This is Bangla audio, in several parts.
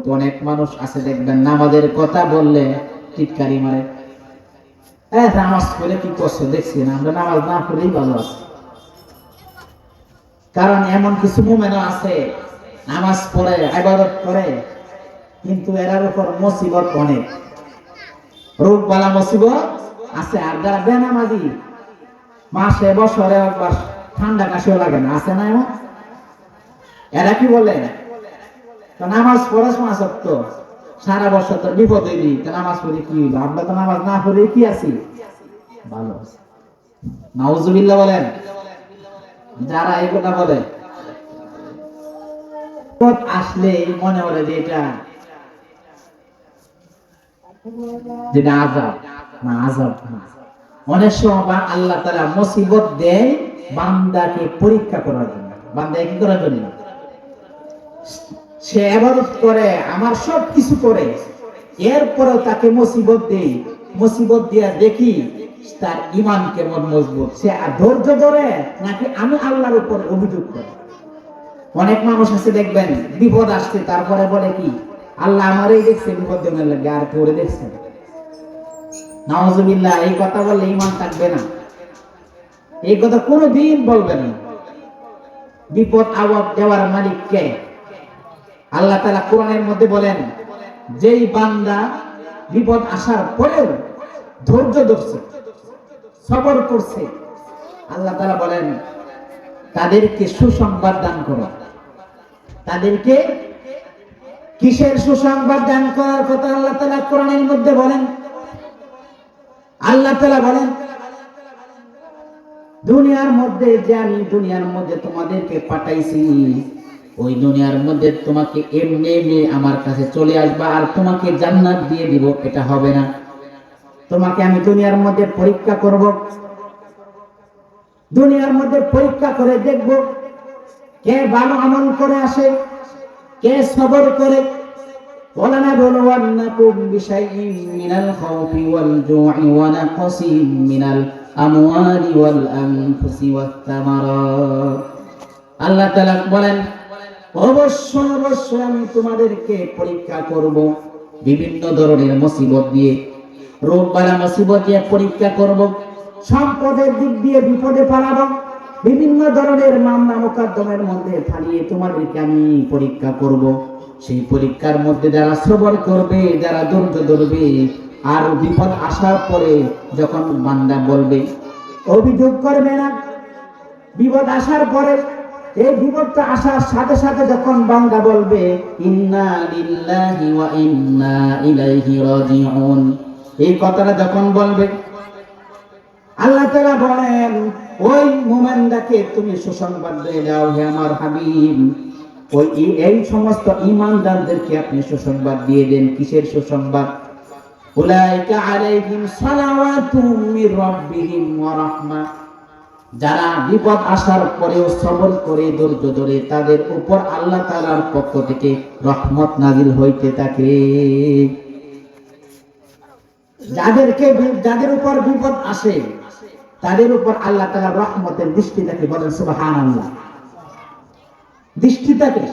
কিন্তু অনেক মানুষ আছে দেখবেন নামাজের কথা বললে টিটকারি মারে। নামাজ পড়ে কি করছে দেখছি না, আমরা নামাজ না পড়েই ভালো আছি। কারণ এমন কিছু মুমিন আছে নামাজ পড়ে ইবাদত করে কিন্তু এর উপর মুসিবত অনেক, রোগ বালা মুসিবত আছে। আর যারা বেনামাজি মাসে বছরে একবার ঠান্ডা কাশিও লাগে না, আছে না এমন? এরা কি বলে নামাজ পড়ে 5 ওয়াক্ত সারা বছর তো বিপদ হইবি, নামাজ পড়ে কি হইলো? আমরা তো নামাজ না পড়ে কি আছি? ভালো আছি। নাউজুবিল্লাহ বলেন। যারা এই কথা বলে আসলে মনে করে যে যেটা আযাব না, আযাব না। অনেক সময় আল্লাহ তাআলা মুসিবত দেয় বান্দাকে পরীক্ষা করার জন্য। বান্দা কি করার জন্য? সে ইবাদত করে, আমার সব কিছু করে, এরপরেও তাকে মুসিবত দেই। মুসিবত দিয়া দেখি তার ঈমান কেমন মজবুত, সে আর ধৈর্য ধরে নাকি আমি আল্লাহর উপর অভিযোগ করে। অনেক মানুষ আছে দেখবেন বিপদ আসছে তারপরে বলে কি আল্লাহ আমারই দেখছে বিপদ দেওয়ার লাগে, আর পরে দেখছে। নাউজুবিল্লাহ। এই কথা বললে ঈমান থাকবে না, এই কথা কোনোদিন বলবেন না। বিপদ আপদ দেওয়ার মালিক কে? আল্লাহ তাআলা কোরআনের মধ্যে বলেন যেই বান্দা বিপদ আসার পরেও ধৈর্য ধরছে, সবর করছে, আল্লাহ তাআলা বলেন তাদেরকে সুসংবাদ দান করো। তাদেরকে কিসের সুসংবাদ দান করার কথা আল্লাহ তাআলা কোরআনের মধ্যে বলেন? আল্লাহ তাআলা বলেন দুনিয়ার মধ্যে যে আমি দুনিয়ার মধ্যে তোমাদেরকে পাঠাইছি, ওই দুনিয়ার মধ্যে তোমাকে এমনি এমনি আমার কাছে চলে আসবা আর তোমাকে জান্নাত দিয়ে দিব, এটা হবে না। তোমাকে আমি দুনিয়ার মধ্যে পরীক্ষা করব, দুনিয়ার মধ্যে পরীক্ষা করে দেখব কে ভালো আমল করে আসে, কে সবর করে। ওয়ালানা বুলওয়ান্নাকুম বিশাইইন মিনাল খাউফি ওয়াল জু'i ওয়া নাকসিম মিনাল আমওয়ালি ওয়াল আনফুসি ওয়াত তামারাত। আল্লাহ তাআলা বলেন অবশ্যই অবশ্যই আমি তোমাদেরকে পরীক্ষা করব, বিভিন্ন ধরনের মুসিবত দিয়ে, রোগ বালা মুসিবত দিয়ে পরীক্ষা করব, সম্পদের দিক দিয়ে বিপদে ফেলাবো, বিভিন্ন ধরনের মামলা মোকদ্দমের মধ্যে ফালিয়ে তোমাদেরকে আমি পরীক্ষা করব। সেই পরীক্ষার মধ্যে যারা সবর করবে, যারা ধৈর্য ধরবে, আর বিপদ আসার পরে যখন বান্দা বলবে, অভিযোগ করবে না, বিপদ আসার পরে এই বিপদটা আসার সাথে সাথে যখন বান্দা বলবে ইন্না লিল্লাহি ওয়া ইন্না ইলাইহি রাজিউন, এই কথাটা যখন বলবে আল্লাহ তাআলা বলেন ওই মুমিনদেরকে তুমি সুসংবাদ দিয়ে দাও হে আমার হাবিব। ওই এই সমস্ত ঈমানদারদেরকে আপনি সুসংবাদ দিয়ে দেন। কিসের সুসংবাদ? উলাইকা আলাইহিম সালাওয়াতুম মির রাব্বিহিম ওয়া রাহমা, যারা বিপদ আসার পরেও সবর করে ধৈর্য ধরে তাদের উপর আল্লাহ তাআলার পক্ষ থেকে রহমত নাজিল হইতে থাকে। যাদের উপর বিপদ আসে তাদের উপর আল্লাহ তাআলার রহমতের দৃষ্টি থাকে। বলেন সুবহানাল্লাহ। দৃষ্টি থাকে।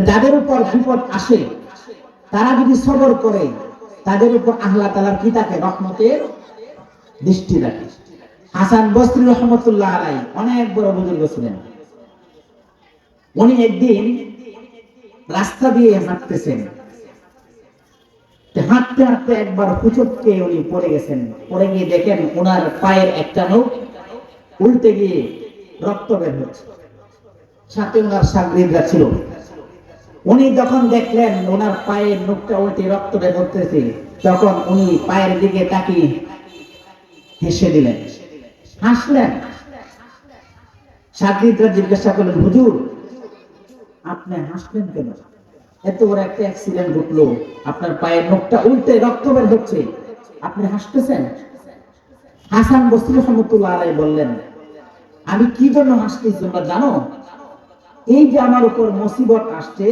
যাদের উপর বিপদ আসে তারা যদি সবর করে তাদের উপর আল্লাহ তাআলার কি থাকে? রহমতের দৃষ্টি থাকে। হাসান বসরি রাহমাতুল্লাহ আলাইহি অনেক বড় বুজুর্গ ছিলেন। উনি একদিন রাস্তা দিয়ে হাঁটতেছেন, হাঁটতে হাঁটতে একবার হুচটকে উনি পড়ে গেছেন। পড়ে গিয়ে দেখেন ওনার পায়ের একটা নখ উল্টে গিয়ে রক্ত বের হচ্ছে। সাথে ওনার শাগরিদরা ছিল। উনি যখন দেখলেন ওনার পায়ের নখটা উল্টে রক্ত বের হতেছে, তখন উনি পায়ের দিকে তাকিয়ে হেসে দিলেন, হাসলেন। শাগরিদরা জিজ্ঞাসা করলেন, হুজুর আপনি হাসলেন কেন? এত বড় একটা অ্যাক্সিডেন্ট ঘটলো, আপনার পায়ের নখটা উল্টে রক্ত বের হচ্ছে, আপনি হাসতেছেন? হাসান বসরি রাহমাতুল্লাহ আলাইহি বললেন, আমি কি জন্য হাসতেছি তোমরা জানো? এই যে আমার উপর মুসিবত আসছে,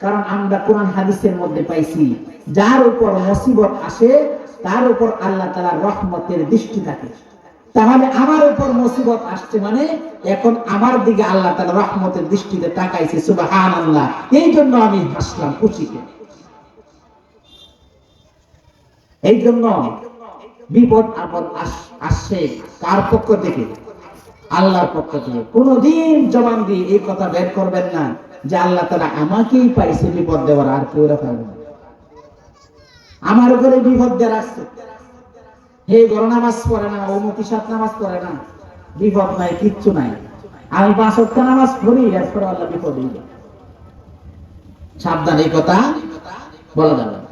কারণ আমরা কোরআন হাদিসের মধ্যে পাইছি যার উপর মুসিবত আসে তার উপর আল্লাহ তাআলার রহমতের দৃষ্টি থাকে। তাহলে আমার উপর মুসিবত আসছে মানে এখন আমার দিকে আল্লাহ তাআলা রহমতের দৃষ্টিতে তাকাইছে, সুবহানাল্লাহ। এই জন্য আমি হাসলাম খুশিতে। এই জন্য বিপদ আপদ আসছে কার পক্ষ থেকে? আল্লাহর পক্ষ থেকে। কোনদিন জবান দিয়ে এই কথা বের করবেন না যে আল্লাহ তাআলা আমাকেই পাইছে বিপদ দেওয়ার, আর কেউ পারবে না। আমার উপরে বিপদ দেওয়ার আসছে, হে ঘর নামাজ পড়ে না, অমুকি সাত নামাজ পড়ে না, বিপদ নাই, কিচ্ছু নাই, আমি 5 ওয়াক্ত নামাজ পড়ি, এরপর আল্লাহ বিপদ দিবে। সাবধান, এই কথা বলা যাবে না।